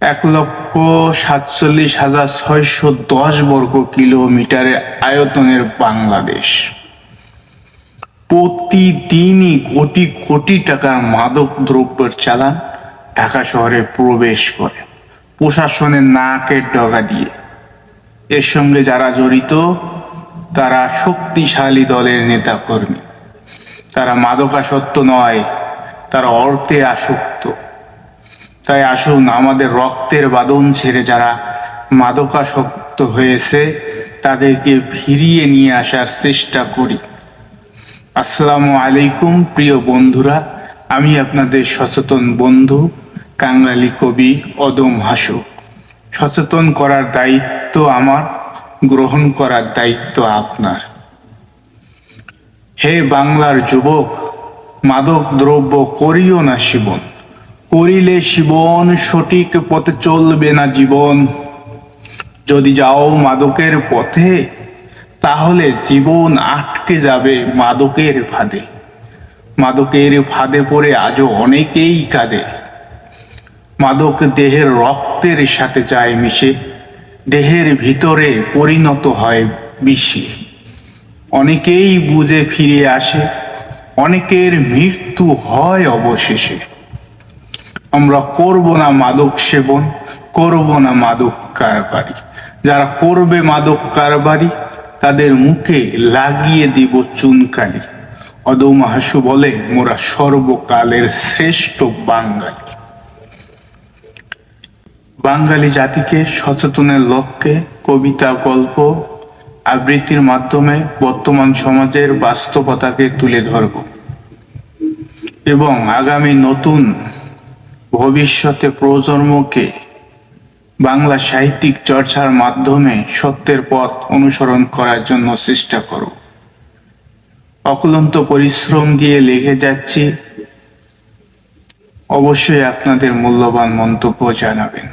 1,47,610 বর্গ কিলোমিটারের আয়তনের বাংলাদেশ প্রতিদিনই কোটি কোটি টাকার মাদক দ্রব্যের চালান ঢাকা শহরে প্রবেশ করে প্রশাসনের নাকের ডগা দিয়ে। এর সঙ্গে যারা জড়িত তারা শক্তিশালী দলের নেতাকর্মী। তারা মাদকাসক্ত নয়, তারা অর্থে আসক্ত। তাই আসুন আমাদের রক্তের বাঁধন ছেড়ে যারা মাদকাসক্ত হয়েছে তাদেরকে ফিরিয়ে নিয়ে আসার চেষ্টা করি। আসসালামু আলাইকুম প্রিয় বন্ধুরা, আমি আপনাদের সচেতন বন্ধু কাঙ্গালি কবি অদম হাসু। সচেতন করার দায়িত্ব আমার, গ্রহণ করার দায়িত্ব আপনার। হে বাংলার যুবক, মাদক দ্রব্য করিও না সেবন, করিলে জীবন সঠিক পথে চলবে না জীবন। যদি যাও মাদকের পথে তাহলে জীবন আটকে যাবে মাদকের ফাঁদে। মাদকের ফাঁদে পড়ে আজও অনেকেই কাঁদে। মাদক দেহের রক্তের সাথে যায় মিশে, দেহের ভিতরে পরিণত হয় বিষে। অনেকেই বুঝে ফিরে আসে, অনেকের মৃত্যু হয় অবশেষে। আমরা করব না মাদক সেবন, করব না মাদক কারবারি। যারা করবে মাদক কারবারি তাদের মুখে লাগিয়ে দিব চুনকালি। অদম হাসু বলে মোরা সর্বকালের শ্রেষ্ঠ বাঙালি। বাঙালি জাতিকে সচেতনের লক্ষ্যে কবিতা, গল্প, আবৃত্তির মাধ্যমে বর্তমান সমাজের বাস্তবতাকে তুলে ধরব এবং আগামী নতুন ভবিষ্যতে প্রজন্মকে বাংলা সাহিত্যিক চর্চার মাধ্যমে সত্যের পথ অনুসরণ করার জন্য চেষ্টা করব। অক্লান্ত পরিশ্রম দিয়ে লিখে যাচ্ছি। অবশ্যই আপনাদের মূল্যবান মন্তব্য জানাবেন।